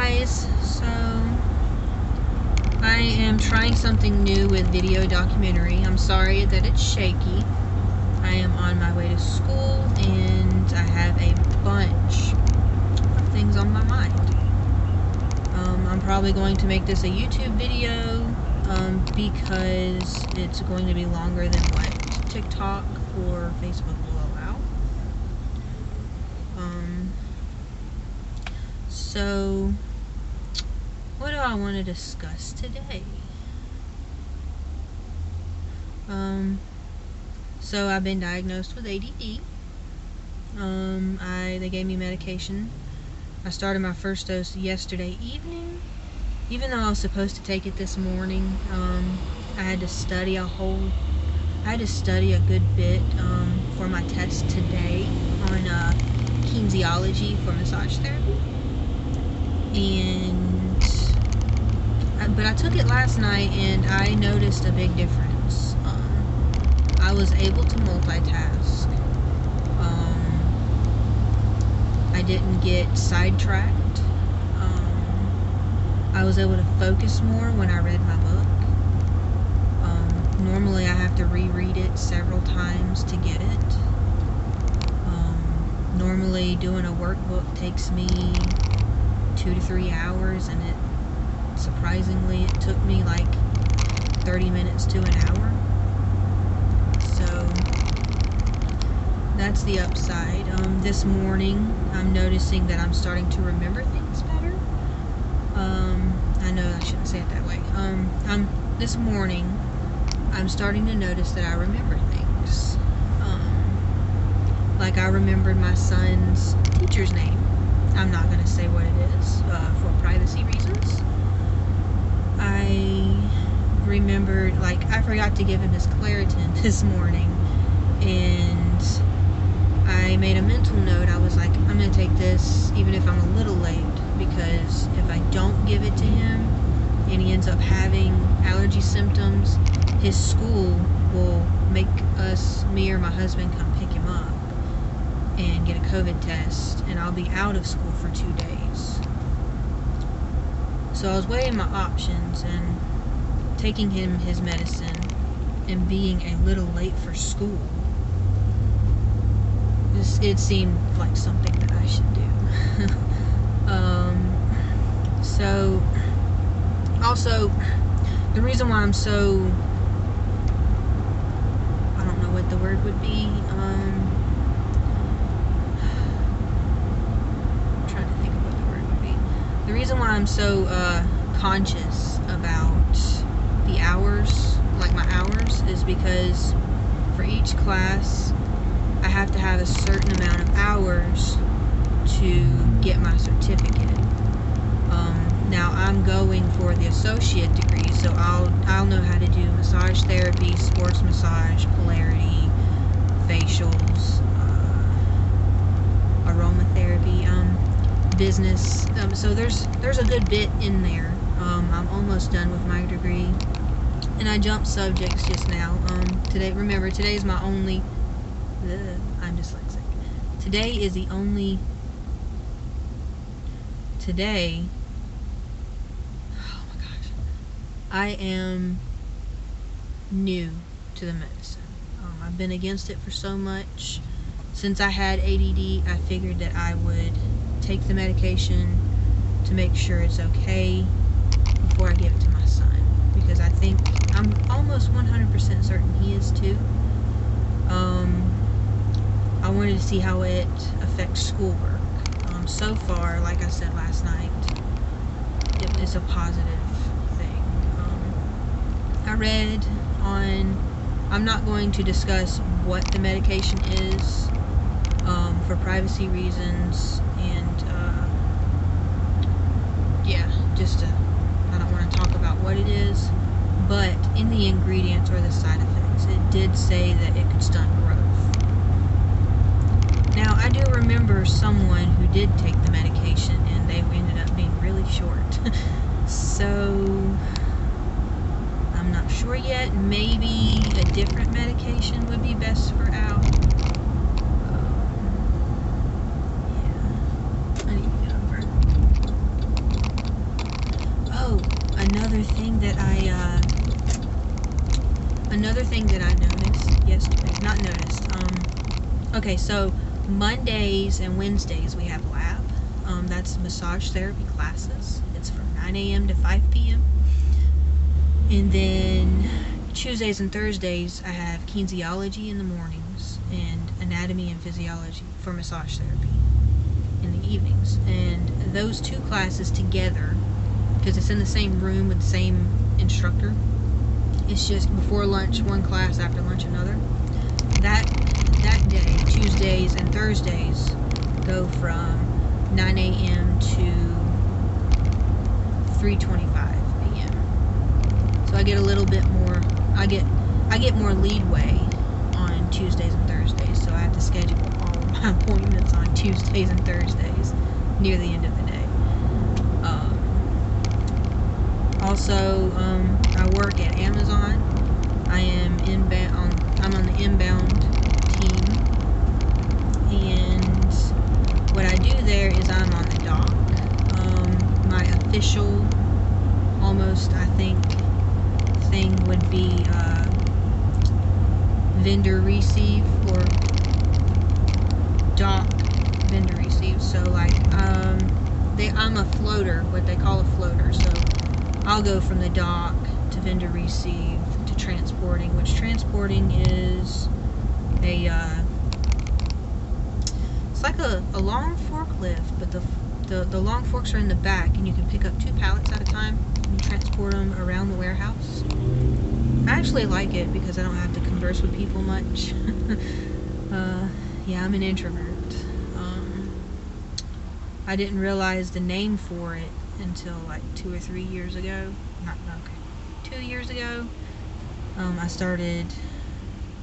guys, so I am trying something new with video documentary. I'm sorry that it's shaky. I am on my way to school and I have a bunch of things on my mind. I'm probably going to make this a YouTube video because it's going to be longer than what TikTok or Facebook will allow. So what do I want to discuss today? So I've been diagnosed with ADD. They gave me medication. I started my first dose yesterday evening. Even though I was supposed to take it this morning, I had to study a good bit for my test today on kinesiology for massage therapy. But I took it last night and I noticed a big difference. I was able to multitask. I didn't get sidetracked. I was able to focus more when I read my book. Normally I have to reread it several times to get it. Normally doing a workbook takes me 2 to 3 hours, and surprisingly it took me like 30 minutes to an hour. So that's the upside. This morning I'm noticing that I'm starting to remember things better. I know I shouldn't say it that way. This morning I'm starting to notice that I remember things. Like I remembered my son's teacher's name. I'm not going to say what it is for privacy reasons. I remembered, I forgot to give him his Claritin this morning, and I made a mental note. I was like, I'm going to take this even if I'm a little late, because if I don't give it to him and he ends up having allergy symptoms, his school will make me or my husband come pick him up and get a COVID test, and I'll be out of school for 2 days. So I was weighing my options, and taking him his medicine and being a little late for school, it seemed like something that I should do. So also the reason why I'm so, I don't know what the word would be, the reason why I'm so conscious about the hours, like my hours, is because for each class I have to have a certain amount of hours to get my certificate. Now I'm going for the associate degree, so I'll know how to do massage therapy, sports massage, polarity, facials, aromatherapy, business. So there's a good bit in there. I'm almost done with my degree, and I jumped subjects just now. Today's my only. I'm dyslexic. Today is the only. Today. Oh my gosh, I am new to the medicine. I've been against it for so much. Since I had ADD, I figured that I would take the medication to make sure it's okay before I give it to my son, because I think I'm almost 100% certain he is too. I wanted to see how it affects schoolwork. So far, like I said last night, it's a positive thing. I read on, I'm not going to discuss what the medication is for privacy reasons, and I don't want to talk about what it is, but in the ingredients or the side effects, it did say that it could stunt growth. Now, I do remember someone who did take the medication and they ended up being really short. So I'm not sure yet. Maybe a different medication would be best for Al. Yeah, I need to get over. another thing that I noticed yesterday, not noticed, okay, so Mondays and Wednesdays we have lab. That's massage therapy classes. It's from 9 a.m. to 5 p.m. And then Tuesdays and Thursdays I have kinesiology in the mornings and anatomy and physiology for massage therapy in the evenings. And those two classes together, because it's in the same room with the same instructor, it's just before lunch one class, after lunch another. That day, Tuesdays and Thursdays, go from 9 a.m. to 3:25 p.m. So I get a little bit more. I get more leadway on Tuesdays and Thursdays. So I have to schedule all of my appointments on Tuesdays and Thursdays near the end of the day. Also, I work at Amazon. I'm on the inbound team, and what I do there is I'm on the dock. My official, almost I think, thing would be vendor receive or dock vendor receive. So like I'm a floater, what they call a floater. So I'll go from the dock to vendor receive to transporting, which transporting is it's like a long forklift, but the long forks are in the back, and you can pick up 2 pallets at a time and transport them around the warehouse. I actually like it because I don't have to converse with people much. Yeah, I'm an introvert. I didn't realize the name for it until like 2 or 3 years ago. 2 years ago.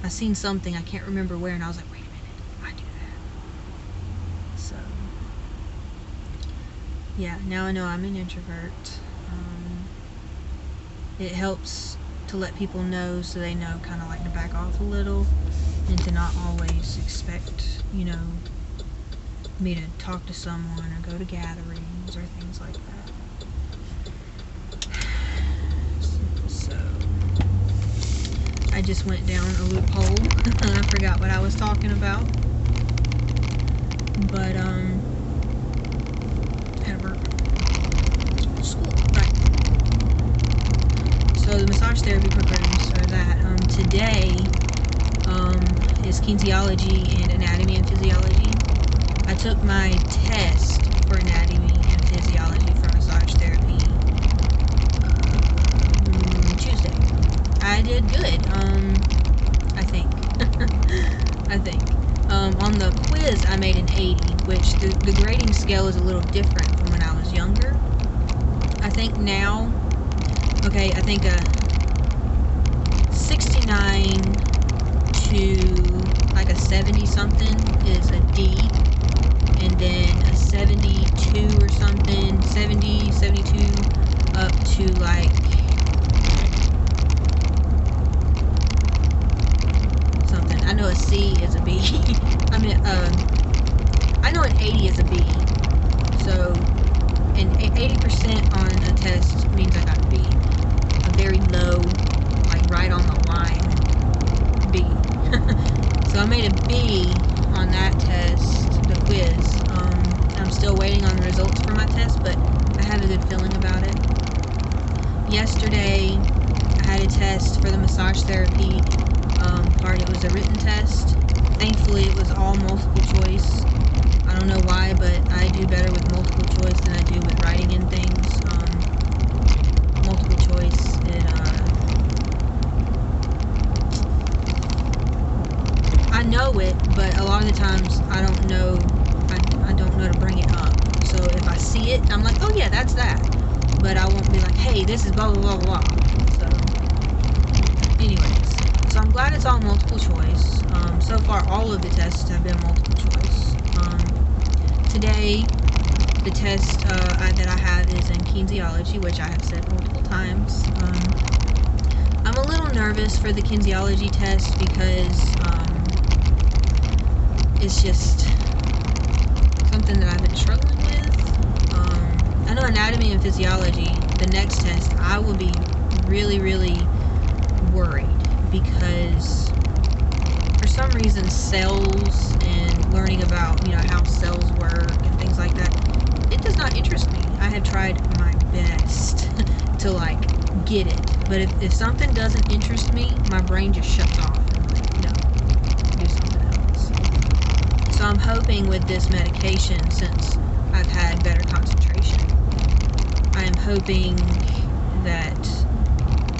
I seen something, I can't remember where, and I was like, wait a minute, I do that. So, yeah, now I know I'm an introvert. It helps to let people know, so they know kind of like to back off a little and to not always expect, me to talk to someone or go to gatherings or things like that. So I just went down a loophole. I forgot what I was talking about. But school, right. So the massage therapy programs are that. Today is kinesiology and anatomy and physiology. I took my test for anatomy and physiology for massage therapy Tuesday. I did good, I think. On the quiz, I made an 80, which the grading scale is a little different from when I was younger. I think now, okay, I think a 69 to like a 70 something is a D, and then a 72 or something, 70, 72 up to like something. I know a C is a B. I know an 80 is a B. So, and 80% on a test means I got a B. A very low, like right on the line B. So I made a B on that test, the quiz. I'm still waiting on the results for my test, but I have a good feeling about it. Yesterday, I had a test for the massage therapy part. It was a written test. Thankfully, it was all multiple choice. I don't know why, but I do better with multiple choice than I do with writing in things. Multiple choice, I know it, but a lot of the times I don't know to bring it up. So if I see it, I'm like, oh yeah, that's that. But I won't be like, hey, this is blah, blah, blah, blah. So, anyways. So I'm glad it's all multiple choice. So far, all of the tests have been multiple choice. Today, the test that I have is in kinesiology, which I have said multiple times. I'm a little nervous for the kinesiology test because it's just something that I've been struggling with. I know anatomy and physiology, the next test, I will be really, really worried, because for some reason cells and learning about, how cells work and things like that, it does not interest me. I have tried my best to get it, but if something doesn't interest me, my brain just shuts off and I'm like, no, do something else. So I'm hoping with this medication, since I've had better concentration, I am hoping that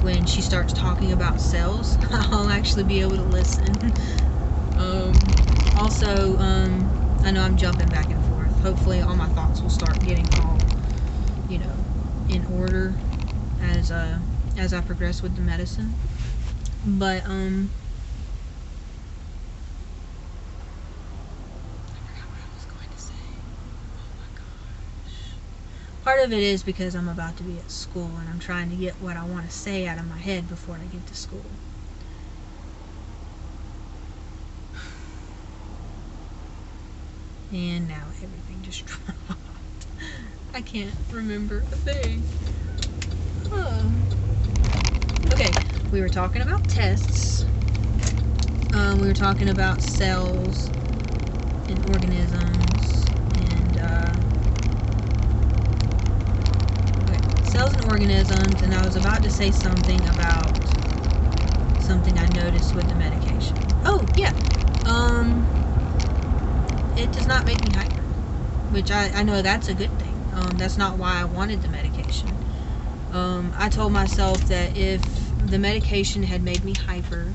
when she starts talking about cells, I'll actually be able to listen. Also, I know I'm jumping back and forth. Hopefully all my thoughts will start getting all, in order as I progress with the medicine. But, I forgot what I was going to say. Oh my gosh. Part of it is because I'm about to be at school and I'm trying to get what I want to say out of my head before I get to school. And now everything just dropped. I can't remember a thing. Okay, we were talking about tests. We were talking about cells and organisms and cells and organisms, and I was about to say something about something I noticed with the medication. Oh yeah, it does not make me hyper, which I know that's a good thing. That's not why I wanted the medication. I told myself that if the medication had made me hyper,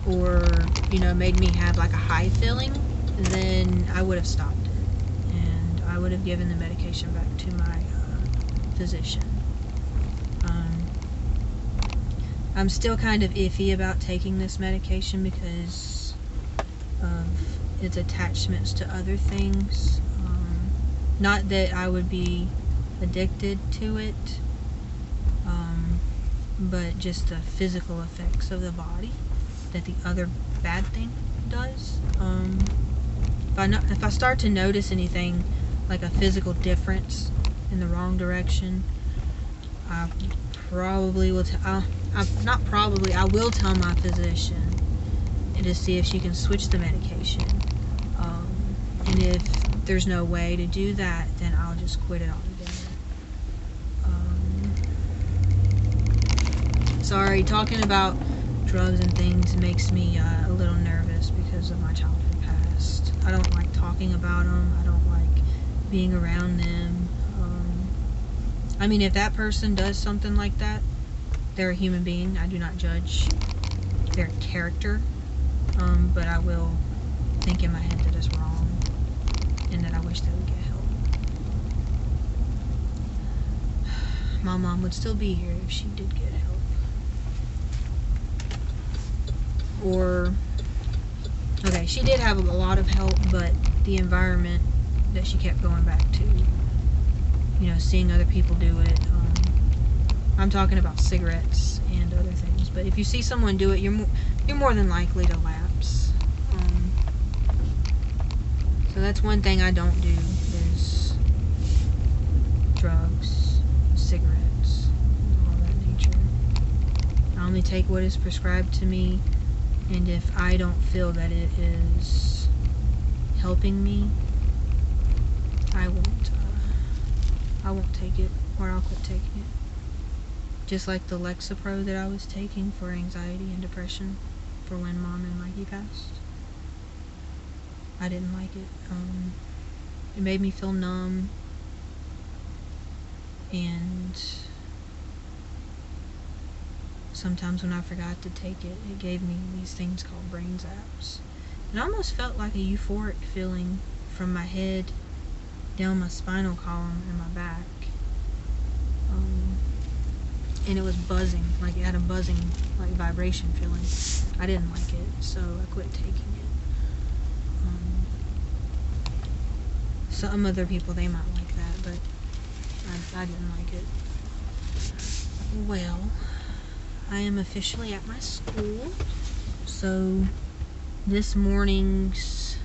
or made me have a high feeling, then I would have stopped it and I would have given the medication back to my physician. I'm still kind of iffy about taking this medication because of its attachments to other things. Not that I would be addicted to it, but just the physical effects of the body that the other bad thing does. If I start to notice anything like a physical difference in the wrong direction, I probably will I will tell my physician and to see if she can switch the medication. And if there's no way to do that, then I'll just quit it altogether. Sorry, talking about drugs and things makes me a little nervous because of my childhood past. I don't like talking about them. I don't like being around them. I mean, if that person does something like that, they're a human being. I do not judge their character, but I will think in my head that it's wrong and that I wish they would get help. My mom would still be here if she did get help. Okay, she did have a lot of help, but the environment that she kept going back to, seeing other people do it. I'm talking about cigarettes and other things, but if you see someone do it, you're more than likely to lapse. So that's one thing I don't do is drugs, cigarettes, all that nature. I only take what is prescribed to me, and if I don't feel that it is helping me, I won't take it, or I'll quit taking it. Just like the Lexapro that I was taking for anxiety and depression for when Mom and Mikey passed. I didn't like it. It made me feel numb, and sometimes when I forgot to take it, it gave me these things called brain zaps. It almost felt like a euphoric feeling from my head down my spinal column and my back. And it was buzzing, like it had a buzzing, like vibration feeling. I didn't like it, so I quit taking it. Some other people, they might like that, but I didn't like it. Well, I am officially at my school, so this morning's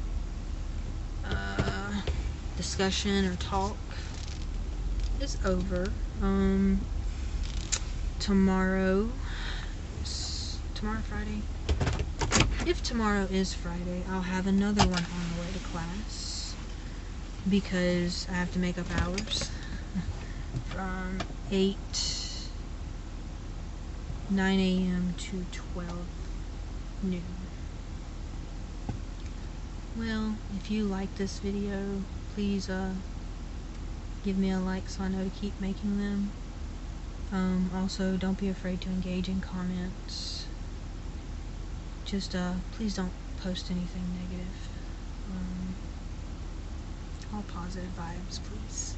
discussion or talk is over. Tomorrow Friday? If tomorrow is Friday, I'll have another one on the way to class because I have to make up hours from 9 a.m. to 12 noon. Well, if you like this video, please give me a like so I know to keep making them. Also, don't be afraid to engage in comments. Just please don't post anything negative. All positive vibes, please.